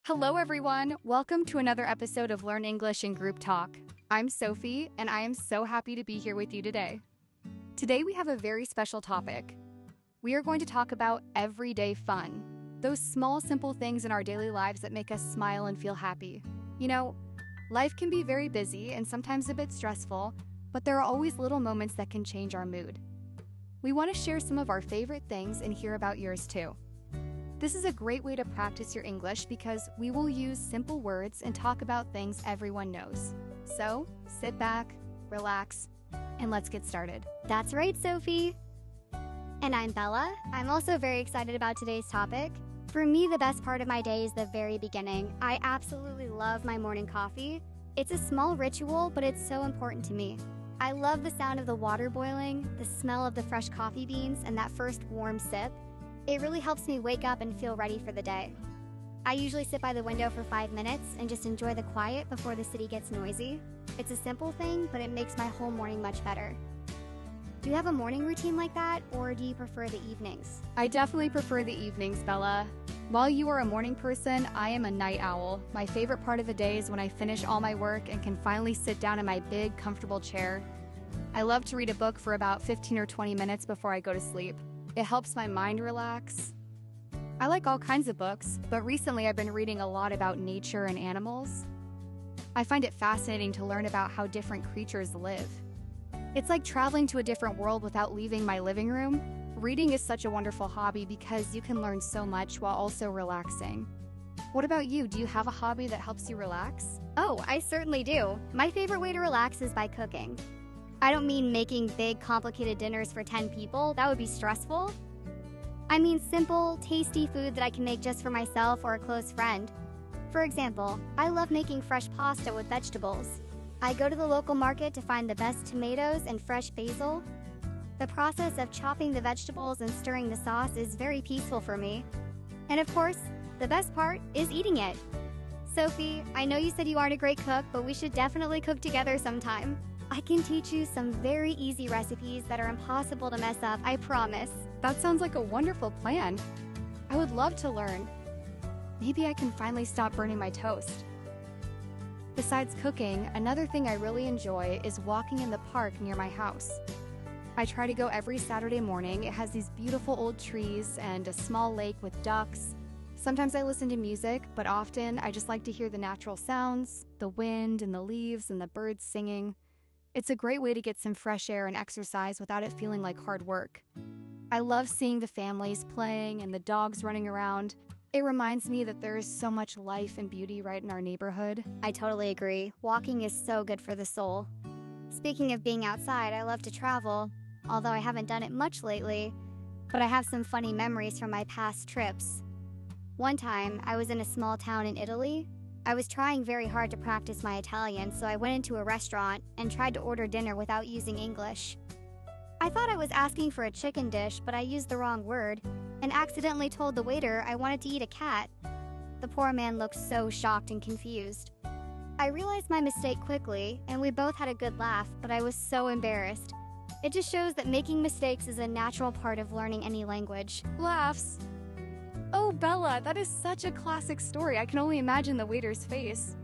Hello, everyone. Welcome to another episode of Learn English in Group Talk. I'm Sophie, and I am so happy to be here with you today. Today, we have a very special topic. We are going to talk about everyday fun, those small, simple things in our daily lives that make us smile and feel happy. You know, life can be very busy and sometimes a bit stressful, but there are always little moments that can change our mood. We want to share some of our favorite things and hear about yours too. This is a great way to practice your English because we will use simple words and talk about things everyone knows. So, sit back, relax, and let's get started. That's right, Sophie. And I'm Bella. I'm also very excited about today's topic. For me, the best part of my day is the very beginning. I absolutely love my morning coffee. It's a small ritual, but it's so important to me. I love the sound of the water boiling, the smell of the fresh coffee beans, and that first warm sip. It really helps me wake up and feel ready for the day. I usually sit by the window for 5 minutes and just enjoy the quiet before the city gets noisy. It's a simple thing, but it makes my whole morning much better. Do you have a morning routine like that, or do you prefer the evenings? I definitely prefer the evenings, Bella. While you are a morning person, I am a night owl. My favorite part of the day is when I finish all my work and can finally sit down in my big, comfortable chair. I love to read a book for about 15 or 20 minutes before I go to sleep. It helps my mind relax. I like all kinds of books, but recently I've been reading a lot about nature and animals. I find it fascinating to learn about how different creatures live. It's like traveling to a different world without leaving my living room. Reading is such a wonderful hobby because you can learn so much while also relaxing. What about you? Do you have a hobby that helps you relax? Oh, I certainly do. My favorite way to relax is by cooking. I don't mean making big, complicated dinners for 10 people. That would be stressful. I mean simple, tasty food that I can make just for myself or a close friend. For example, I love making fresh pasta with vegetables. I go to the local market to find the best tomatoes and fresh basil. The process of chopping the vegetables and stirring the sauce is very peaceful for me. And of course, the best part is eating it. Sophie, I know you said you aren't a great cook, but we should definitely cook together sometime. I can teach you some very easy recipes that are impossible to mess up, I promise. That sounds like a wonderful plan. I would love to learn. Maybe I can finally stop burning my toast. Besides cooking, another thing I really enjoy is walking in the park near my house. I try to go every Saturday morning. It has these beautiful old trees and a small lake with ducks. Sometimes I listen to music, but often I just like to hear the natural sounds, the wind and the leaves and the birds singing. It's a great way to get some fresh air and exercise without it feeling like hard work. I love seeing the families playing and the dogs running around. It reminds me that there is so much life and beauty right in our neighborhood. I totally agree. Walking is so good for the soul. Speaking of being outside, I love to travel, although I haven't done it much lately, but I have some funny memories from my past trips. One time, I was in a small town in Italy. I was trying very hard to practice my Italian, so I went into a restaurant and tried to order dinner without using English. I thought I was asking for a chicken dish, but I used the wrong word and accidentally told the waiter I wanted to eat a cat. The poor man looked so shocked and confused. I realized my mistake quickly, and we both had a good laugh, but I was so embarrassed. It just shows that making mistakes is a natural part of learning any language. Laughs. Oh, Bella, that is such a classic story. I can only imagine the waiter's face.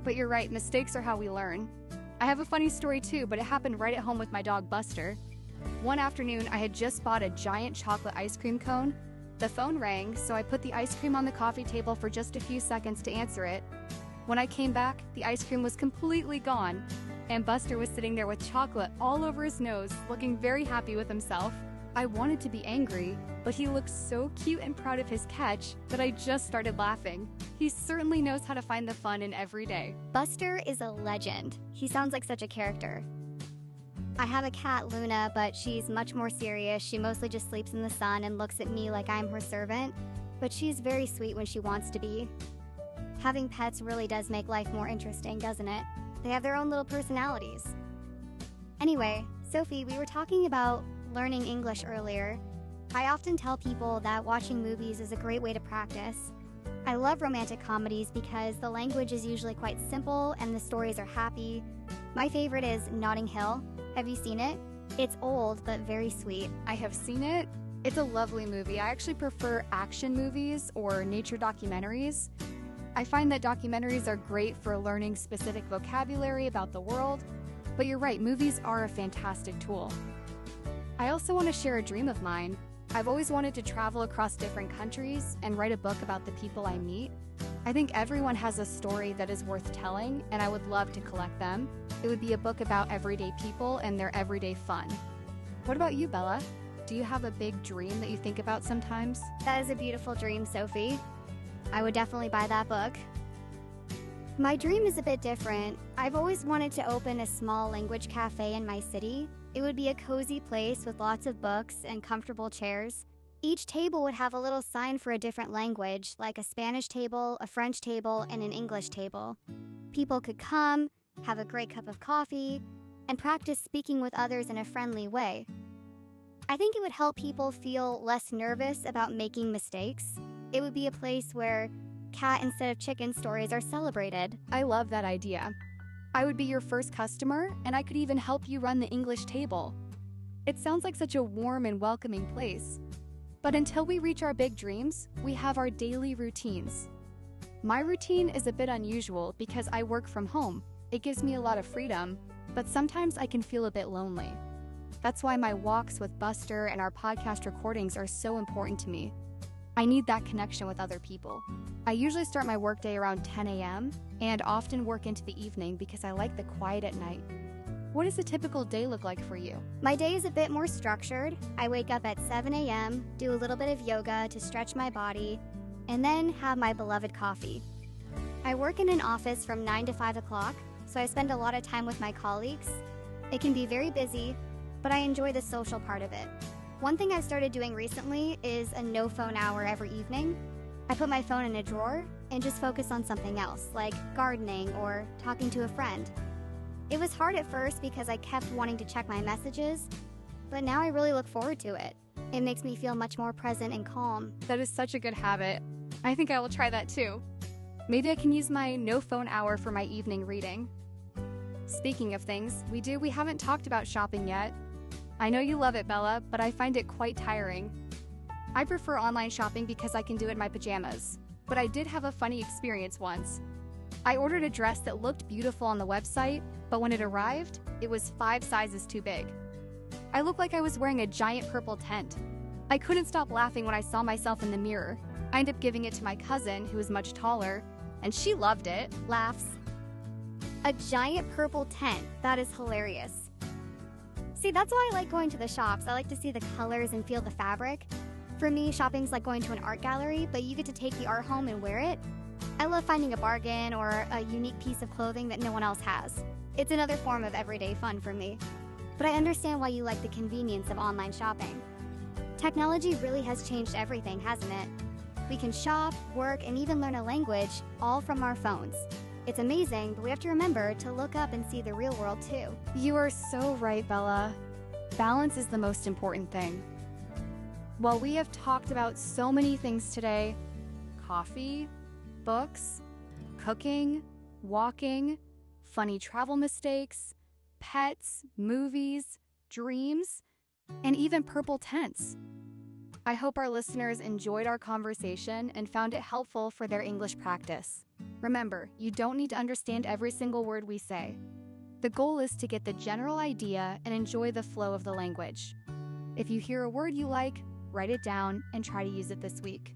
But you're right, mistakes are how we learn. I have a funny story too, but it happened right at home with my dog Buster. One afternoon, I had just bought a giant chocolate ice cream cone. The phone rang, so I put the ice cream on the coffee table for just a few seconds to answer it. When I came back, the ice cream was completely gone, and Buster was sitting there with chocolate all over his nose, looking very happy with himself. I wanted to be angry, but he looked so cute and proud of his catch that I just started laughing. He certainly knows how to find the fun in every day. Buster is a legend. He sounds like such a character. I have a cat, Luna, but she's much more serious. She mostly just sleeps in the sun and looks at me like I'm her servant, but she's very sweet when she wants to be. Having pets really does make life more interesting, doesn't it? They have their own little personalities. Anyway, Sophie, we were talking about learning English earlier. I often tell people that watching movies is a great way to practice. I love romantic comedies because the language is usually quite simple and the stories are happy. My favorite is Notting Hill. Have you seen it? It's old, but very sweet. I have seen it. It's a lovely movie. I actually prefer action movies or nature documentaries. I find that documentaries are great for learning specific vocabulary about the world, but you're right, movies are a fantastic tool. I also want to share a dream of mine. I've always wanted to travel across different countries and write a book about the people I meet. I think everyone has a story that is worth telling, and I would love to collect them. It would be a book about everyday people and their everyday fun. What about you, Bella? Do you have a big dream that you think about sometimes? That is a beautiful dream, Sophie. I would definitely buy that book. My dream is a bit different. I've always wanted to open a small language cafe in my city. It would be a cozy place with lots of books and comfortable chairs. Each table would have a little sign for a different language, like a Spanish table, a French table, and an English table. People could come, have a great cup of coffee, and practice speaking with others in a friendly way. I think it would help people feel less nervous about making mistakes. It would be a place where cat instead of chicken stories are celebrated. I love that idea. I would be your first customer, and I could even help you run the English table. It sounds like such a warm and welcoming place. But until we reach our big dreams, we have our daily routines. My routine is a bit unusual because I work from home. It gives me a lot of freedom, but sometimes I can feel a bit lonely. That's why my walks with Buster and our podcast recordings are so important to me. I need that connection with other people. I usually start my workday around 10 a.m. and often work into the evening because I like the quiet at night. What does a typical day look like for you? My day is a bit more structured. I wake up at 7 a.m., do a little bit of yoga to stretch my body, and then have my beloved coffee. I work in an office from 9 to 5 o'clock, so I spend a lot of time with my colleagues. It can be very busy, but I enjoy the social part of it. One thing I've started doing recently is a no-phone hour every evening. I put my phone in a drawer and just focus on something else, like gardening or talking to a friend. It was hard at first because I kept wanting to check my messages, but now I really look forward to it. It makes me feel much more present and calm. That is such a good habit. I think I will try that too. Maybe I can use my no-phone hour for my evening reading. Speaking of things, we haven't talked about shopping yet. I know you love it, Bella, but I find it quite tiring. I prefer online shopping because I can do it in my pajamas, but I did have a funny experience once. I ordered a dress that looked beautiful on the website, but when it arrived, it was 5 sizes too big. I looked like I was wearing a giant purple tent. I couldn't stop laughing when I saw myself in the mirror. I ended up giving it to my cousin, who is much taller, and she loved it. Laughs. A giant purple tent. That is hilarious. See, that's why I like going to the shops. I like to see the colors and feel the fabric. For me, shopping's like going to an art gallery, but you get to take the art home and wear it. I love finding a bargain or a unique piece of clothing that no one else has. It's another form of everyday fun for me. But I understand why you like the convenience of online shopping. Technology really has changed everything, hasn't it? We can shop, work, and even learn a language, all from our phones. It's amazing, but we have to remember to look up and see the real world too. You are so right, Bella. Balance is the most important thing. Well, we have talked about so many things today: coffee, books, cooking, walking, funny travel mistakes, pets, movies, dreams, and even purple tents. I hope our listeners enjoyed our conversation and found it helpful for their English practice. Remember, you don't need to understand every single word we say. The goal is to get the general idea and enjoy the flow of the language. If you hear a word you like, write it down and try to use it this week.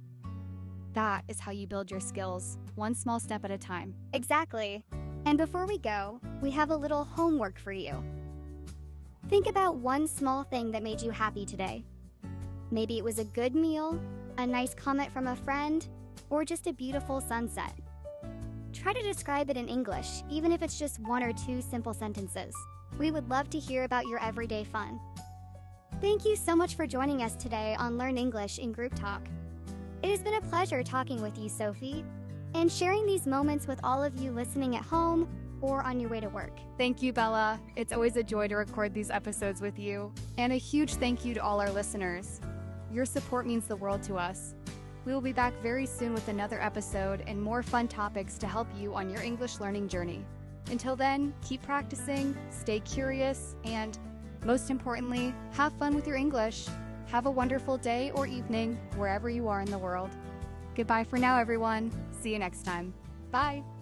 That is how you build your skills, one small step at a time. Exactly. And before we go, we have a little homework for you. Think about one small thing that made you happy today. Maybe it was a good meal, a nice comment from a friend, or just a beautiful sunset. Try to describe it in English, even if it's just 1 or 2 simple sentences. We would love to hear about your everyday fun. Thank you so much for joining us today on Learn English in GroupTalk. It has been a pleasure talking with you, Sophie, and sharing these moments with all of you listening at home or on your way to work. Thank you, Bella. It's always a joy to record these episodes with you. And a huge thank you to all our listeners. Your support means the world to us. We will be back very soon with another episode and more fun topics to help you on your English learning journey. Until then, keep practicing, stay curious, and most importantly, have fun with your English. Have a wonderful day or evening wherever you are in the world. Goodbye for now, everyone. See you next time. Bye.